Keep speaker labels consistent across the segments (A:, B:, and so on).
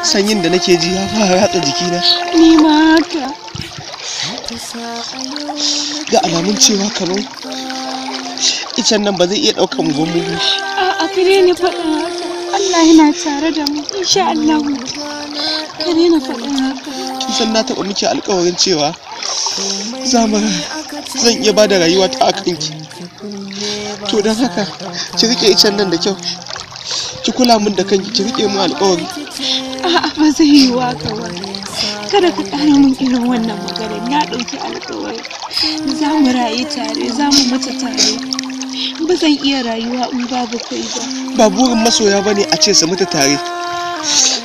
A: sanyin da nake ji ya fara ratsa jikina.
B: Ni ma haka.
A: Ga alamun cewa kamar icen nan ba zai iya ɗaukan gomu ba.
B: A'a kare ni faɗin haka. Allah yana tare da mu insha Allah. Kare ni faɗin haka.
A: Kin san na taɓa miki alƙawarin cewa zan iya bada rayuwa ta akan ki. To don haka ki rike icen nan da kyau. Ki kula min da kanki, ki rike mu alƙawari.
B: A'a ba zai yi waka ba. Kada ka ƙara min irin wannan magana. Na ɗauki alƙawari. Za mu rayu tare, za mu mutu tare. Ba zan iya rayuwa in babu kai ba.
A: Ba burin masoya bane a ce su mutu tare.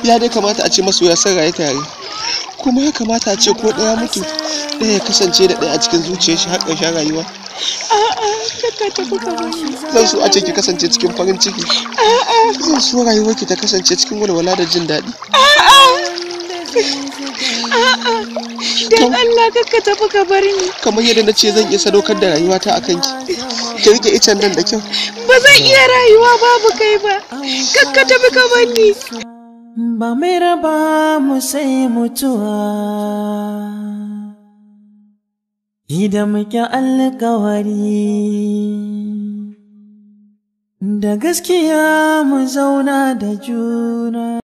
A: Ya dai kamata a ce masoya sun rayu tare. Kuma ya kamata a ce ko ɗaya mutu ɗaya ya kasance da ɗaya a cikin zuciyar shi har ƙarshen rayuwa.
B: A'a, kaka tafi ka bani.
A: Zan so a ce ki kasance cikin farin ciki.
B: A'a.
A: Zan so rayuwarki ta kasance cikin walwala da jin daɗi.
B: A'a. A'a. Dan Allah kaka tafi ka bar ni.
A: Kamar yadda na ce zan iya sadaukar da rayuwata a kanki. Ki rike icen nan da kyau.
B: Ba zan iya rayuwa babu kai ba. Kaka tafi ka bar ni.
C: Ba mai raba mu sai mutuwa. Idan muke alƙawari da gaskiya mu zauna da juna.